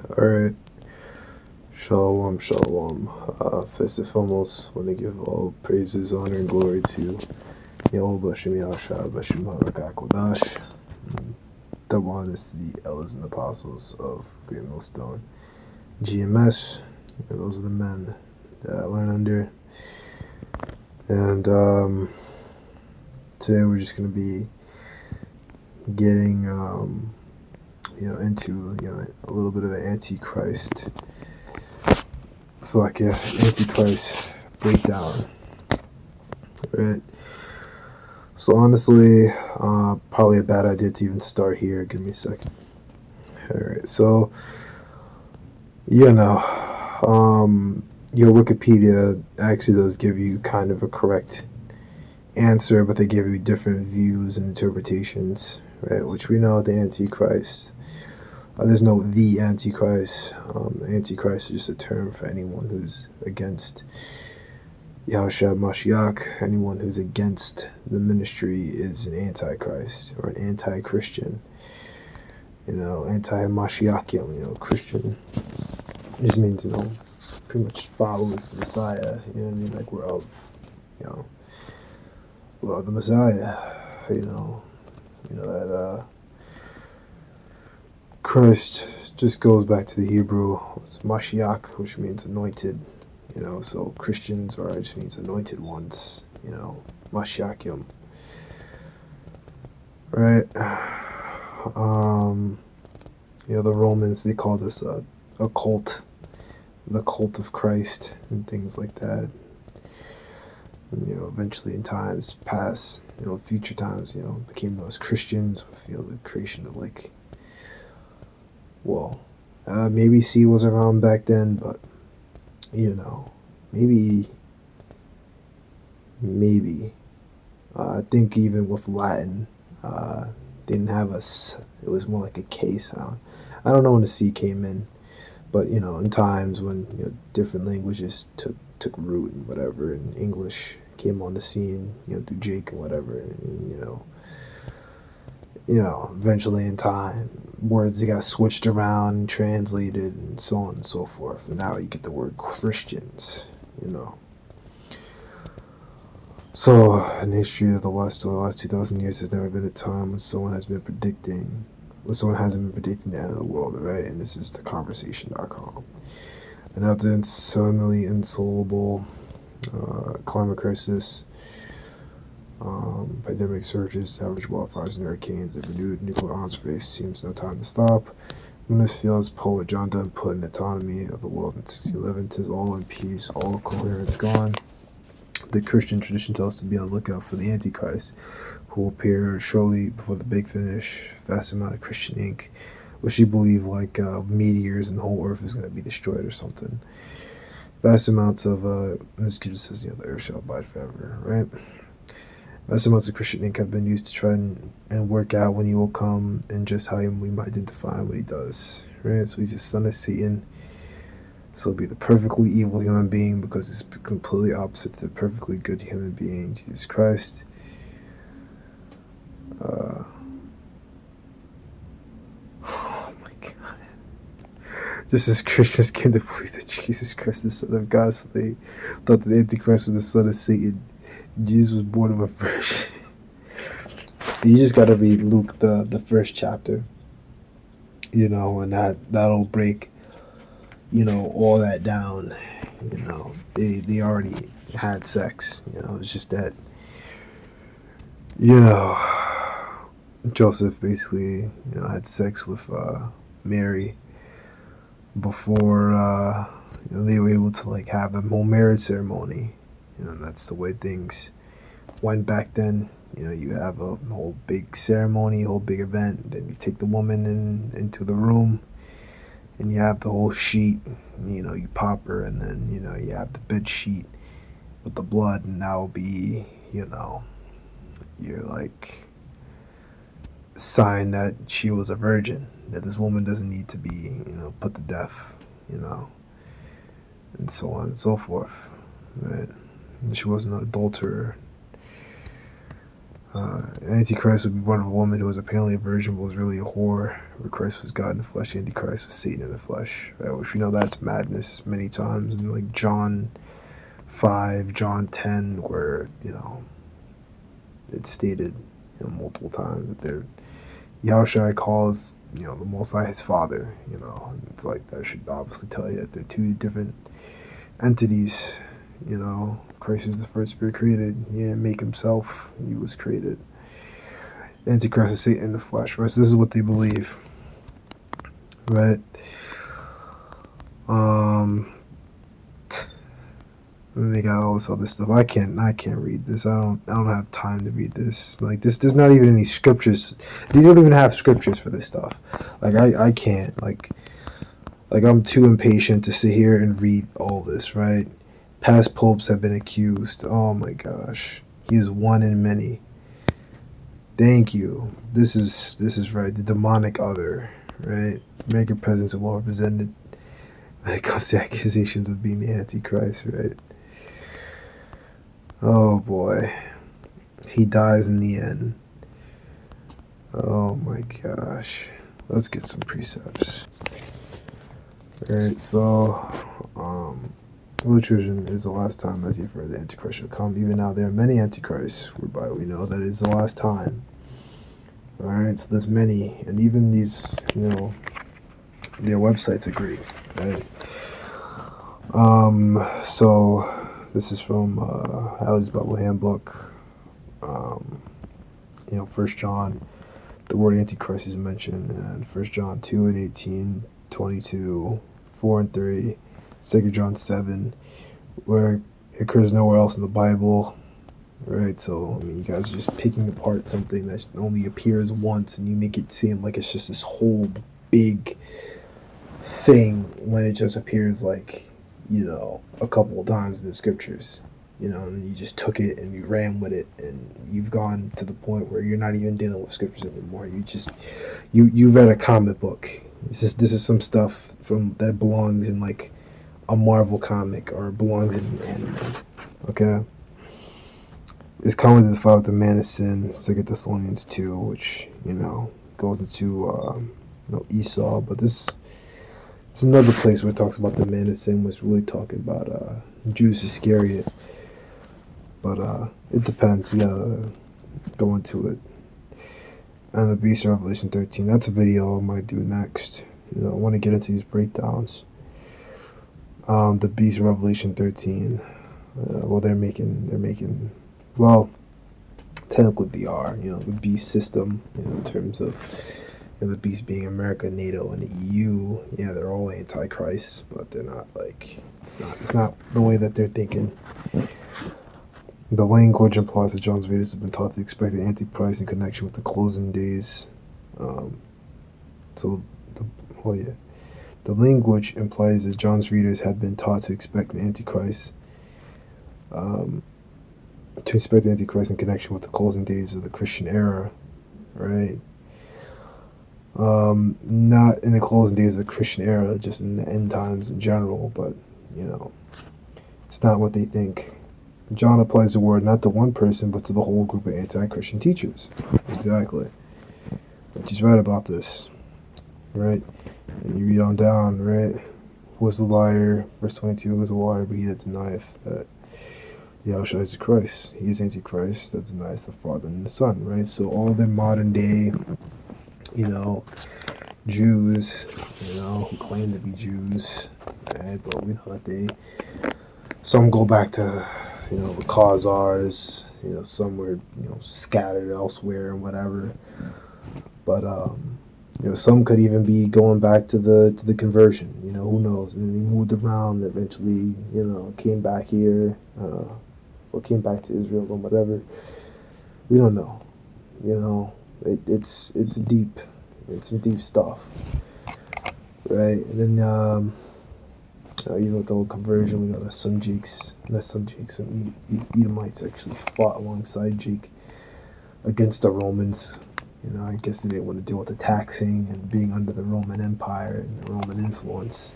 Alright, shalom, shalom. First and foremost, want to give all praises, honor, and glory to Yehovah Shem Yahshua Bashim Harakakodash. Double honors to the elders and apostles of Great Millstone. GMS, those are the men that I learn under. And today we're just going to be getting into a little bit of an antichrist. It's like an antichrist breakdown, right? So honestly, probably a bad idea to even start here. Give me a second. All right, so your Wikipedia actually does give you kind of a correct answer, but they give you different views and interpretations, right? Which we know the Antichrist. There's no the Antichrist. Antichrist is just a term for anyone who's against Yahushua Mashiach. Anyone who's against the ministry is an Antichrist or an anti-Christian. Anti-Mashiachian. Christian just means pretty much follows the Messiah. You know what I mean? Like we're of the Messiah. That Christ just goes back to the Hebrew. It's Mashiach, which means anointed. So Christians just means anointed ones. Mashiachim. Right? The Romans, they call this a cult, the cult of Christ, and things like that. And, eventually in times past, future times, became those Christians with, the creation of maybe C was around back then, but, maybe, I think even with Latin, didn't have a S, it was more like a K sound. I don't know when the C came in, but, in times when, different languages took root and whatever, and English came on the scene, through Jake and whatever, and, eventually in time, words got switched around and translated and so on and so forth. And now you get the word Christians, So, in the history of the West over the last 2,000 years, there's never been a time when someone hasn't been predicting the end of the world, right? And this is theconversation.com. And after the suddenly insoluble climate crisis, pandemic surges, savage wildfires and hurricanes, and renewed nuclear arms race, seems no time to stop. When this feels, poet John Donne put an autonomy of the world in 1611, 'tis all in peace, all coherence gone. The Christian tradition tells us to be on the lookout for the Antichrist, who will appear shortly before the big finish. Vast amount of Christian ink, which you believe meteors and the whole earth is going to be destroyed or something. Vast amounts of this scripture says the earth shall abide forever, right? Vast amounts of Christian ink have been used to try and work out when he will come and just how we might identify what he does, right? So he's the son of Satan. So he'll be the perfectly evil human being because it's completely opposite to the perfectly good human being, Jesus Christ. Oh my God. Just as Christians came to believe that Jesus Christ was the Son of God, so they thought that the Antichrist was the son of Satan. Jesus was born of a virgin. You just gotta read Luke, the first chapter, and that'll break, all that down. They already had sex. It's just that, Joseph basically, had sex with Mary before they were able to have the whole marriage ceremony. And that's the way things went back then. You have a whole big ceremony, a whole big event, and then you take the woman into the room, and you have the whole sheet. You pop her, and then you have the bed sheet with the blood, and that'll be your sign that she was a virgin, that this woman doesn't need to be put to death, and so on and so forth, right? She wasn't an adulterer. Antichrist would be born of a woman who was apparently a virgin but was really a whore. Where Christ was God in the flesh, Antichrist was Satan in the flesh. Right? Which we know that's madness many times. And like John 5, John 10, where, it's stated, multiple times that Yahushua calls, the Most High his father, and it's like that should obviously tell you that they're two different entities. Christ is the first spirit created. He didn't make himself. He was created. Antichrist is Satan in the flesh, right? So this is what they believe, right? And they got all this other stuff. I can't read this. I don't have time to read this. Like this, there's not even any scriptures. These don't even have scriptures for this stuff. Like I can't. Like I'm too impatient to sit here and read all this, right? Past popes have been accused. Oh my gosh. He is one in many. Thank you. This is right. The demonic other, right? Make your presence well represented when it comes to accusations of being the Antichrist, right? Oh boy. He dies in the end. Oh my gosh. Let's get some precepts. Alright, so Lutheran is the last time, as you've heard, the Antichrist shall come. Even now there are many Antichrists, whereby we know that is the last time. Alright, so there's many, and even these, their websites agree, right? So this is from Alley's Bible Handbook. 1 John, the word Antichrist is mentioned, and 1 John 2 and 18, 22, 4 and 3, 2 John 7, where it occurs nowhere else in the Bible, right? So, you guys are just picking apart something that only appears once, and you make it seem like it's just this whole big thing when it just appears like, a couple of times in the scriptures, and then you just took it and you ran with it, and you've gone to the point where you're not even dealing with scriptures anymore. You read a comic book. This is some stuff that belongs in like a Marvel comic or belongs in an anime. Okay? It's commonly defined with the man of sin, 2 Thessalonians 2, which, goes into Esau, but this is another place where it talks about the man of sin, was really talking about Judas Iscariot. But it depends. You gotta go into it. And the Beast of Revelation 13. That's a video I might do next. I want to get into these breakdowns. The Beast of Revelation 13. They're making. Well, technically they are. The Beast system. In terms of the Beast being America, NATO, and the EU. Yeah, they're all antichrists, but they're not like it's not the way that they're thinking. The language implies that John's readers have been taught to expect the Antichrist in connection with the closing days. The language implies that John's readers have been taught to expect the Antichrist. In connection with the closing days of the Christian era, right? Not in the closing days of the Christian era, just in the end times in general, but it's not what they think. John applies the word not to one person, but to the whole group of anti-Christian teachers. Exactly. But he's right about this, right? And you read on down, right? Who was the liar? Verse 22, who was the liar, but he that denieth that Yahushua is the Christ. He is Antichrist that denies the Father and the Son, right? So all the modern day, Jews, who claim to be Jews, right? But we know that some go back to, the Khazars, some were, scattered elsewhere and whatever. But, some could even be going back to the conversion, who knows? And then they moved around, eventually, came back here, or came back to Israel or whatever. We don't know, it's deep. It's some deep stuff, right? And then, even with the whole conversion, we know that some Edomites actually fought alongside Jake against the Romans. I guess they didn't want to deal with the taxing and being under the Roman Empire and the Roman influence,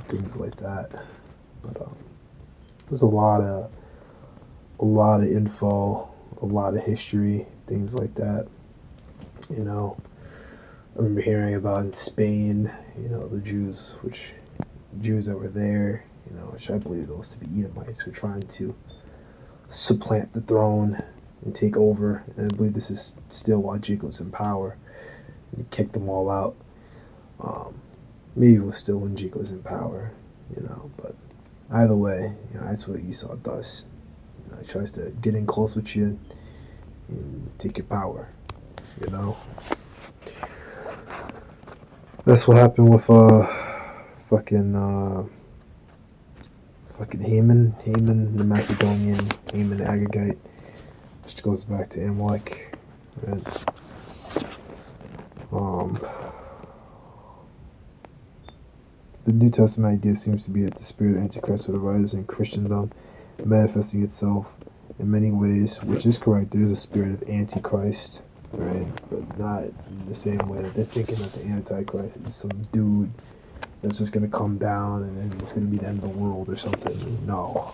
things like that. But there's a lot of info, a lot of history, things like that. You know, I remember hearing about in Spain, the Jews that were there, which I believe those to be Edomites, were trying to supplant the throne and take over. And I believe this is still while Jacob's in power. And he kicked them all out. Um, Maybe it was still when Jacob was in power, but either way, that's what Esau does. He tries to get in close with you and take your power, you know. That's what happened with fucking Haman the Macedonian, Haman the Agagite, which goes back to Amalek. Right? The New Testament idea seems to be that the spirit of antichrist would arise in Christendom, manifesting itself in many ways, which is correct. There's a spirit of antichrist, right? But not in the same way that they're thinking that the antichrist is some dude that's just going to come down and then it's going to be the end of the world or something. No.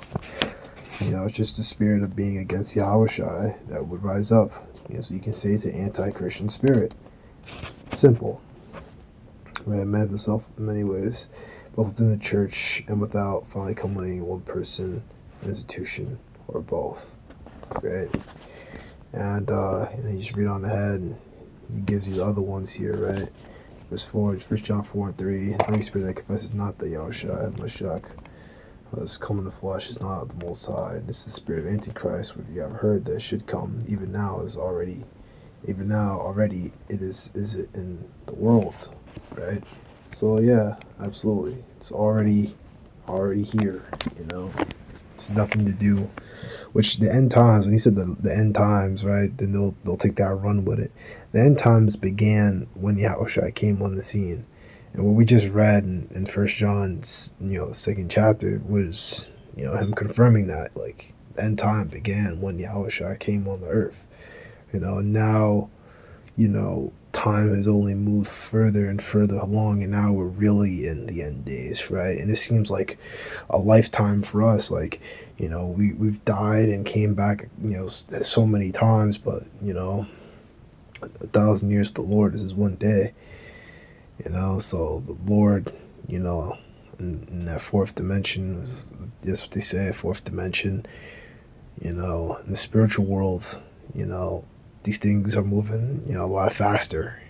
It's just the spirit of being against Yahushua that would rise up. So you can say it's an anti-Christian spirit. Simple. Right, manifest itself in many ways, both within the church and without, finally culminating in one person, an institution, or both. Right? And you just read on ahead, and he gives you the other ones here, right? Verse 4, 1 John 4 and 3, the Holy Spirit that confesses not that Yahushua Mashiach has come in the flesh is not the Most High. This is the spirit of Antichrist, which you have heard that should come, even now already it is it in the world, right? So yeah, absolutely, it's already here. It's nothing to do. Which the end times, when he said the end times, right? Then they'll take that and run with it. The end times began when Yahushua came on the scene, and what we just read in 1 John's the second chapter was him confirming that, like, the end time began when Yahushua came on the earth. And now time has only moved further and further along, and now we're really in the end days, right? And it seems like a lifetime for us. Like, we've died and came back, so many times, but 1,000 years to the Lord is one day. So the Lord, in that fourth dimension, that's what they say, fourth dimension. In the spiritual world, these things are moving, a lot faster,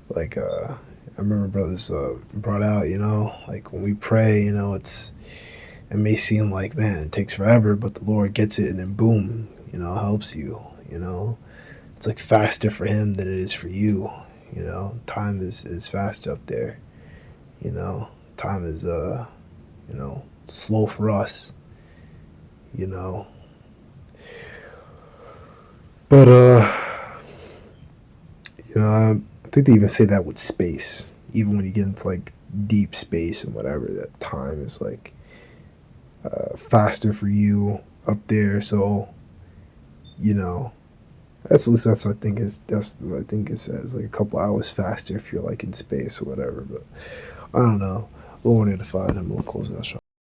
like, I remember brothers brought out, like when we pray, it may seem like, man, it takes forever, but the Lord gets it and then boom, helps you, it's like faster for him than it is for you, time is faster up there, time is, slow for us, But I think they even say that with space. Even when you get into like deep space and whatever, that time is like faster for you up there. So that's, at least that's what I think I think it says, like a couple hours faster if you're like in space or whatever. But I don't know. A little more to find. I'm a little closer to that shot.